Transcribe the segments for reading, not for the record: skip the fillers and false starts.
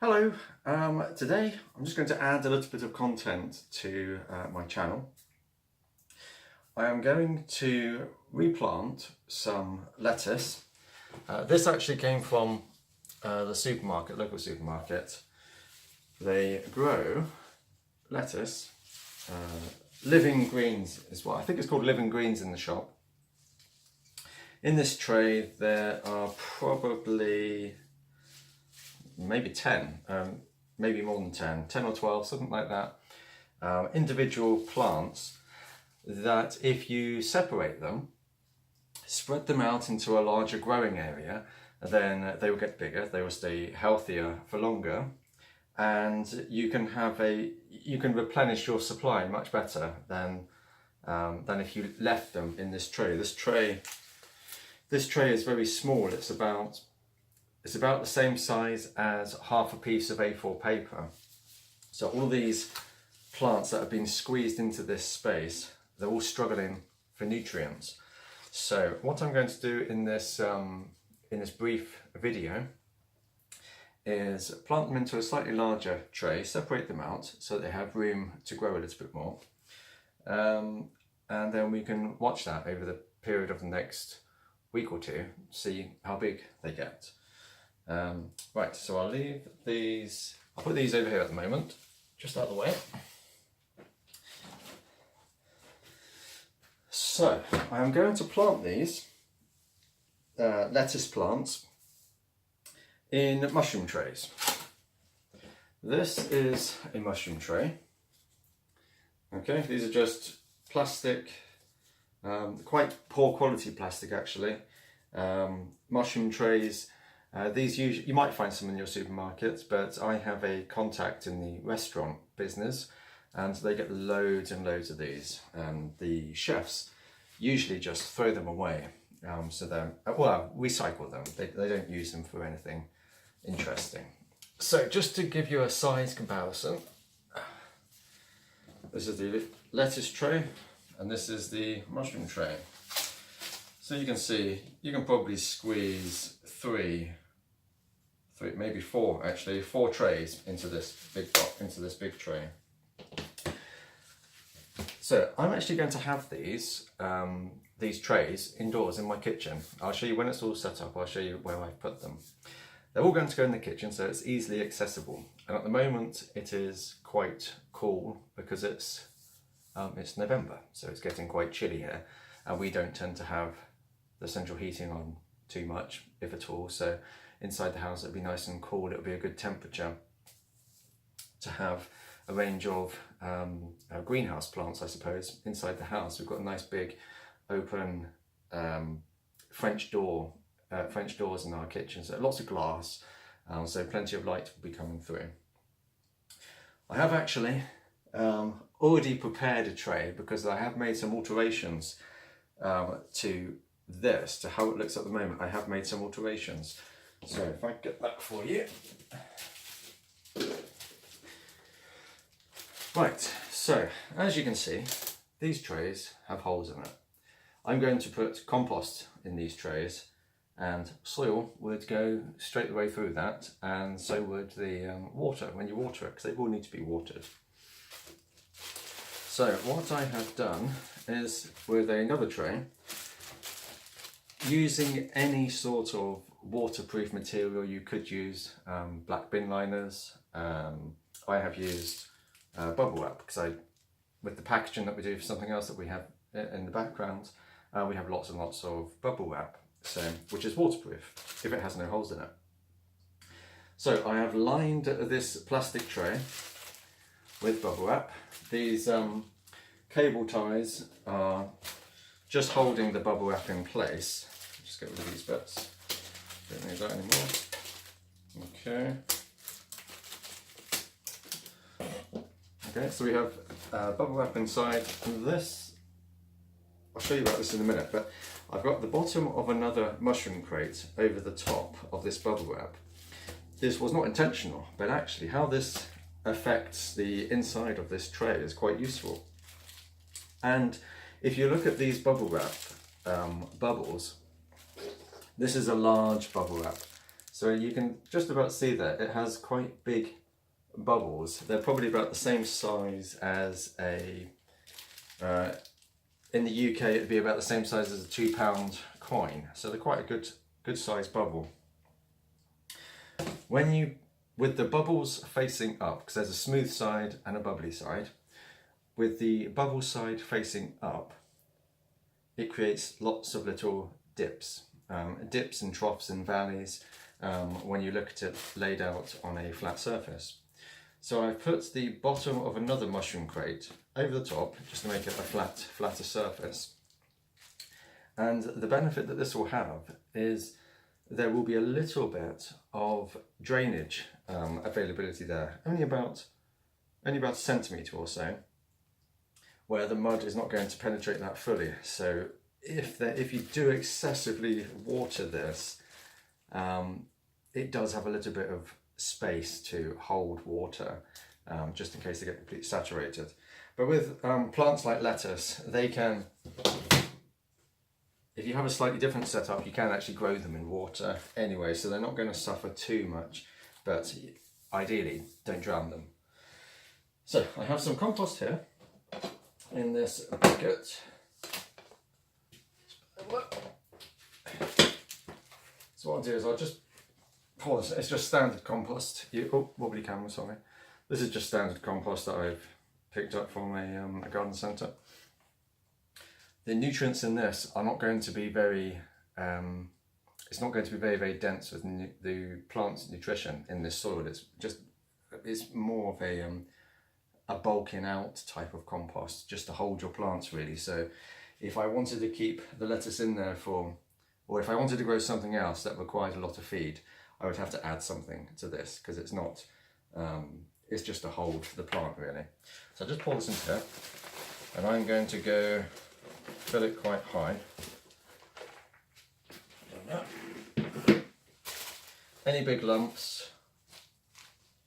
Hello, today I'm just going to add a little bit of content to my channel. I am going to replant some lettuce. This actually came from the supermarket, local supermarket. They grow lettuce, living greens is what I think it's called, living greens in the shop. In this tray there are probably maybe 10, maybe more than 10 or 12, something like that, individual plants that if you separate them, spread them out into a larger growing area, then they will get bigger, they will stay healthier for longer, and you can replenish your supply much better than if you left them in this tray. This tray is very small. It's about the same size as half a piece of A4 paper. So all these plants that have been squeezed into this space, they're all struggling for nutrients. So what I'm going to do in this brief video is plant them into a slightly larger tray, separate them out so that they have room to grow a little bit more. And then we can watch that over the period of the next week or two, see how big they get. Right, so I'll put these over here at the moment, just out of the way. So I am going to plant these lettuce plants in mushroom trays. This is a mushroom tray. Okay, these are just plastic, quite poor quality plastic actually. Mushroom trays. These usually, you might find some in your supermarkets, but I have a contact in the restaurant business and they get loads and loads of these, and the chefs usually just throw them away. So they're, well, recycle them. They don't use them for anything interesting. So just to give you a size comparison, this is the lettuce tray and this is the mushroom tray. So you can see, you can probably squeeze maybe four trays into this big tray. So I'm actually going to have these trays indoors in my kitchen. I'll show you when it's all set up. I'll show you where I've put them. They're all going to go in the kitchen, so it's easily accessible. And at the moment, it is quite cool because it's November, so it's getting quite chilly here, and we don't tend to have the central heating on too much, if at all. So inside the house it'll be nice and cool. It'll be a good temperature to have a range of greenhouse plants, I suppose, inside the house. We've got a nice big open French doors in our kitchen, so lots of glass, so plenty of light will be coming through. I have actually already prepared a tray because I have made some alterations to how it looks at the moment. I have made some alterations. So if I get that for you. Right, so as you can see, these trays have holes in it. I'm going to put compost in these trays, and soil would go straight the way through that, and so would the water when you water it, because they will need to be watered. So what I have done is, with another tray, using any sort of waterproof material, you could use black bin liners. I have used bubble wrap because with the packaging that we do for something else that we have in the background, we have lots and lots of bubble wrap, which is waterproof if it has no holes in it. So I have lined this plastic tray with bubble wrap. These cable ties are just holding the bubble wrap in place. Just get rid of these bits. Don't need that anymore. Okay. Okay, so we have bubble wrap inside this. I'll show you about this in a minute, but I've got the bottom of another mushroom crate over the top of this bubble wrap. This was not intentional, but actually how this affects the inside of this tray is quite useful. And if you look at these bubble wrap bubbles, this is a large bubble wrap. So you can just about see that it has quite big bubbles. They're probably about the same size as a, in the UK it'd be about the same size as a £2 coin. So they're quite a good size bubble. When you, with the bubbles facing up, because there's a smooth side and a bubbly side, with the bubble side facing up, it creates lots of little dips. Dips and troughs and valleys when you look at it laid out on a flat surface. So I've put the bottom of another mushroom crate over the top just to make it a flatter surface. And the benefit that this will have is there will be a little bit of drainage availability there, only about a centimetre or so, where the mud is not going to penetrate that fully. So if you do excessively water this, it does have a little bit of space to hold water, just in case they get completely saturated. But with plants like lettuce, they can, if you have a slightly different setup, you can actually grow them in water anyway, so they're not going to suffer too much, but ideally don't drown them. So I have some compost here in this bucket. So what I'll do is I'll just pour this. It's just standard compost. Oh, wobbly camera, sorry. This is just standard compost that I've picked up from a garden centre. The nutrients in this are not going to be very, it's not going to be very dense with the plant's nutrition in this soil. It's more of a bulking out type of compost, just to hold your plants really. So if I wanted to keep the lettuce in there or if I wanted to grow something else that required a lot of feed, I would have to add something to this, because it's not, it's just to hold the plant really. So I just pour this into here, and I'm going to go fill it quite high. Any big lumps,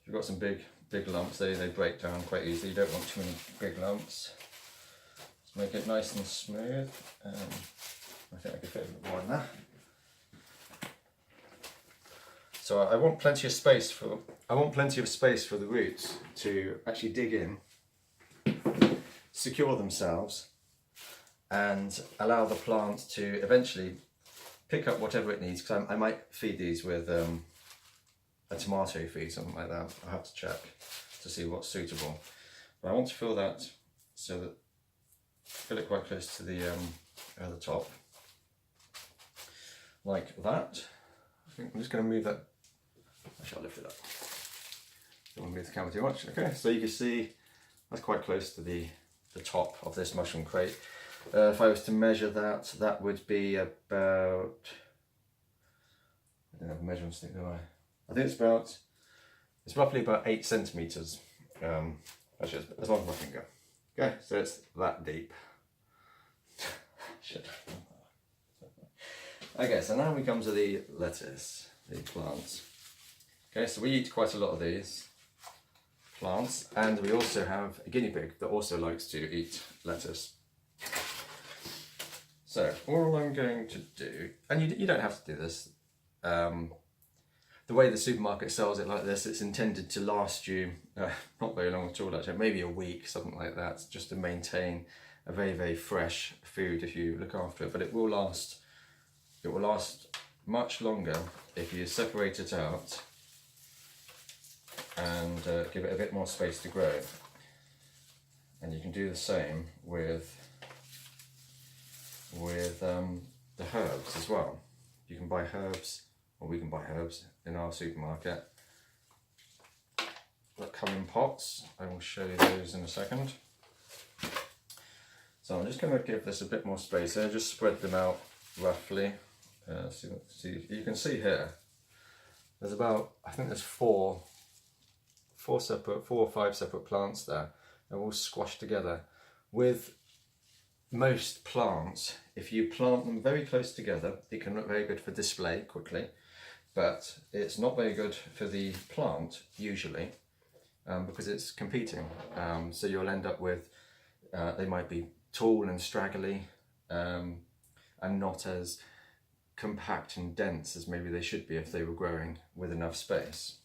if you've got some big lumps, they break down quite easily. You don't want too many big lumps. Let's make it nice and smooth. I think I could fit a bit more in there. So I want plenty of space for the roots to actually dig in, secure themselves, and allow the plant to eventually pick up whatever it needs. Because I might feed these with a tomato feed, something like that. I'll have to check to see what's suitable. But I want to fill that so that fill it quite close to the top, like that. I think I'm just going to move that. Actually, I'll lift it up. Don't want to move the camera too much. Okay, so you can see that's quite close to the top of this mushroom crate. If I was to measure that, that would be about, I don't have a measuring stick, do I? I think it's roughly about 8 centimetres. Actually, as long as my finger. Okay, so it's that deep. Shit. Okay, so now we come to the lettuce, the plants. Okay, so we eat quite a lot of these plants, and we also have a guinea pig that also likes to eat lettuce. So all I'm going to do, and you don't have to do this, the way the supermarket sells it like this, it's intended to last you not very long at all actually, maybe a week, something like that, just to maintain a very fresh food if you look after it. But it will last much longer if you separate it out and give it a bit more space to grow. And you can do the same with the herbs as well. You can buy herbs, or we can buy herbs in our supermarket that come in pots. I will show you those in a second. So I'm just going to give this a bit more space there, just spread them out roughly. See, you can see here, there's about, I think there's four or five separate plants there. They're all squashed together. With most plants, if you plant them very close together, it can look very good for display quickly, but it's not very good for the plant usually, because it's competing. So you'll end up with, they might be tall and straggly, and not as compact and dense as maybe they should be if they were growing with enough space.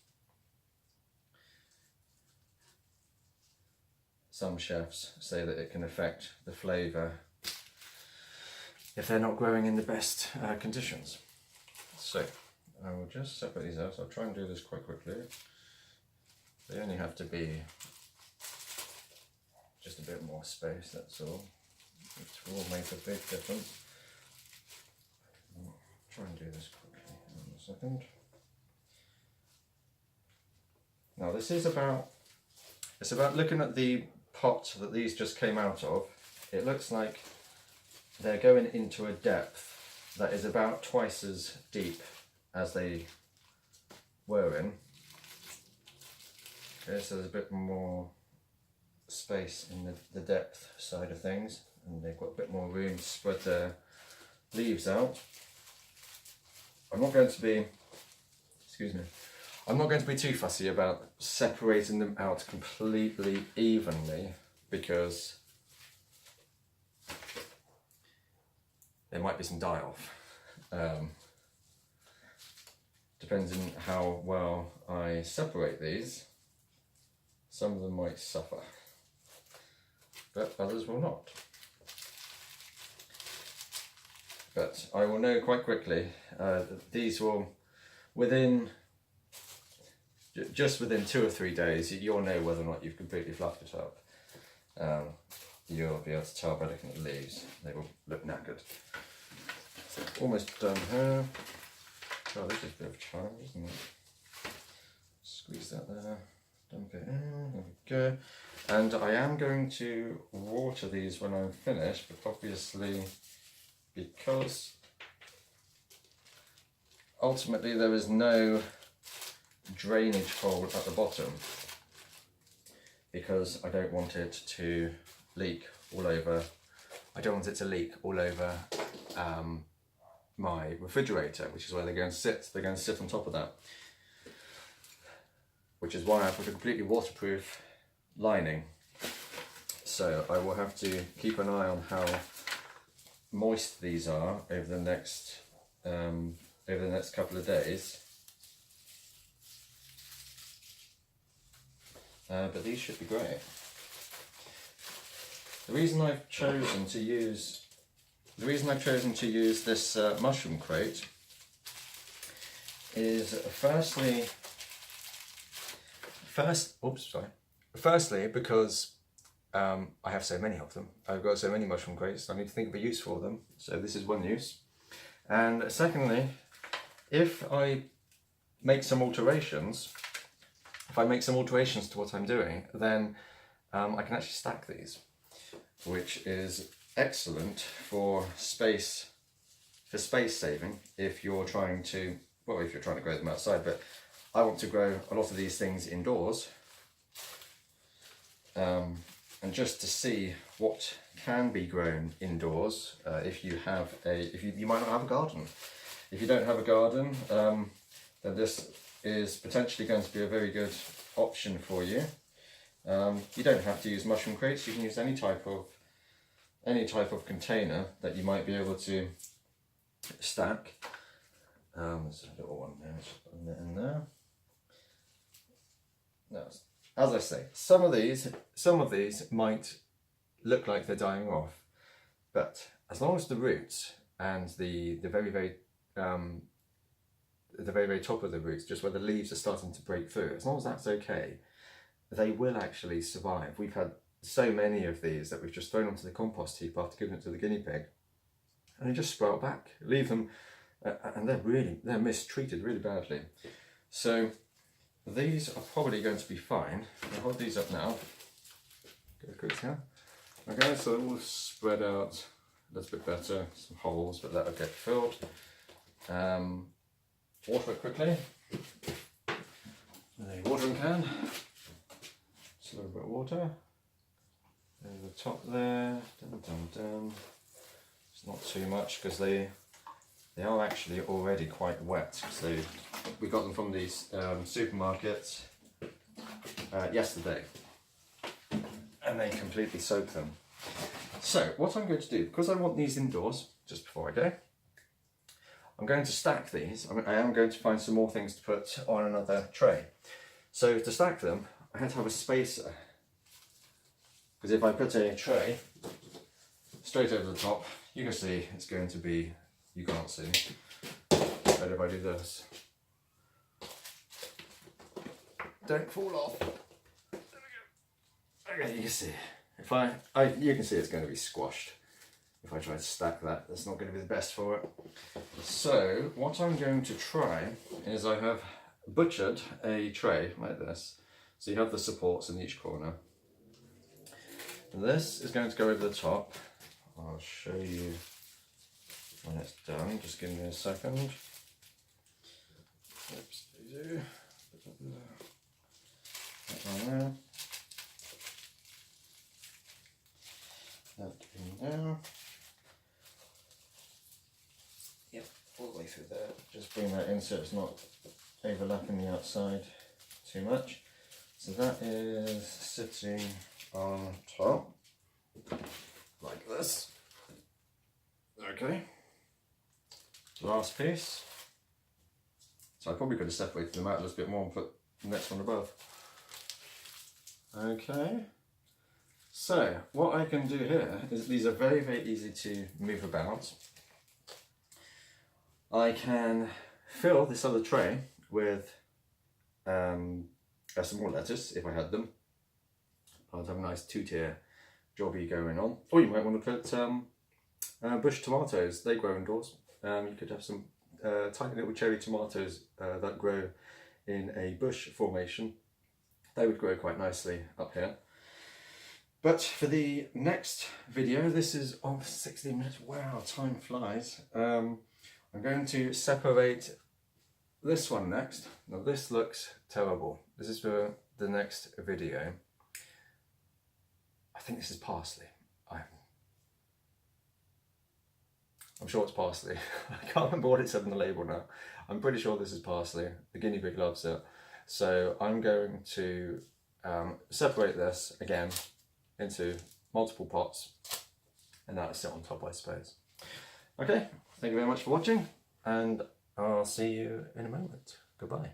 Some chefs say that it can affect the flavour if they're not growing in the best conditions. So I will just separate these out. I'll try and do this quite quickly. They only have to be just a bit more space, that's all. It will make a big difference. I'll try and do this quickly in a second. Now this is about, it's about looking at the pot that these just came out of. It looks like they're going into a depth that is about twice as deep as they were in. Okay, so there's a bit more space in the depth side of things, and they've got a bit more room to spread their leaves out. I'm not going to be, I'm not going to be too fussy about separating them out completely evenly, because there might be some die-off. Depends on how well I separate these, some of them might suffer, but others will not. But I will know quite quickly that these will, just within 2 or 3 days, you'll know whether or not you've completely fluffed it up. You'll be able to tell by looking at the leaves. They will look knackered. So almost done here. Oh, this is a bit of a challenge, isn't it? Squeeze that there, dump it in, there we go. And I am going to water these when I'm finished, but obviously, because ultimately there is no drainage hole at the bottom, because I don't want it to leak all over. I don't want it to leak all over my refrigerator, which is where they're going to sit. They're going to sit on top of that, which is why I put a completely waterproof lining. So I will have to keep an eye on how moist these are over the next couple of days. But these should be great. The reason I've chosen to use this mushroom crate is firstly because I have so many of them. I've got so many mushroom crates, I need to think of a use for them. So this is one use. And secondly, if I make some alterations, to what I'm doing, then I can actually stack these, which is excellent for space saving if you're trying to grow them outside. But I want to grow a lot of these things indoors, and just to see what can be grown indoors. If you might not have a garden. If you don't have a garden, then this is potentially going to be a very good option for you. You don't have to use mushroom crates. You can use any type of container that you might be able to stack. There's a little one there. Just put it in there. Now, as I say, some of these might look like they're dying off, but as long as the roots and the very top of the roots, just where the leaves are starting to break through, as long as that's okay, they will actually survive. We've had so many of these that we've just thrown onto the compost heap after giving it to the guinea pig, and they just sprout back. Leave them, and they're mistreated really badly. So these are probably going to be fine. I'll hold these up now. Go quick here. Okay, so they will spread out a little bit better. Some holes, but that'll get filled. Water it quickly. A watering can. Just a little bit of water. Over the top there. Dun. It's not too much because they are actually already quite wet. So we got them from these supermarkets yesterday, and they completely soak them. So what I'm going to do, because I want these indoors, just before I go, I'm going to stack these. I am going to find some more things to put on another tray. So to stack them, I had to have a spacer. Because if I put a tray straight over the top, you can see it's going to be, you can't see. But if I do this, don't fall off. There we go. Okay, you can see. If you can see it's going to be squashed. If I try to stack that, that's not going to be the best for it. So what I'm going to try is I have butchered a tray like this. So you have the supports in each corner. And this is going to go over the top. I'll show you when it's done. Just give me a second. Oops, easy. That one there. That in there. Yep, all the way through there. Just bring that in so it's not overlapping the outside too much. So that is sitting on top, like this. Okay. Last piece. So I probably could have separated them out a little bit more and put the next one above. Okay. So what I can do here is these are very, very easy to move about. I can fill this other tray with some more lettuce if I had them. I'd have a nice two-tier jobby going on. Or you might want to put bush tomatoes. They grow indoors. You could have some tiny little cherry tomatoes that grow in a bush formation. They would grow quite nicely up here. But for the next video, this is 16 minutes. Wow, time flies. I'm going to separate this one next. Now this looks terrible. This is for the next video. I think this is parsley. I'm sure it's parsley. I can't remember what it said on the label now. I'm pretty sure this is parsley. The guinea pig loves it. So I'm going to separate this again into multiple pots and that'll sit on top, I suppose. Okay, thank you very much for watching and I'll see you in a moment. Goodbye.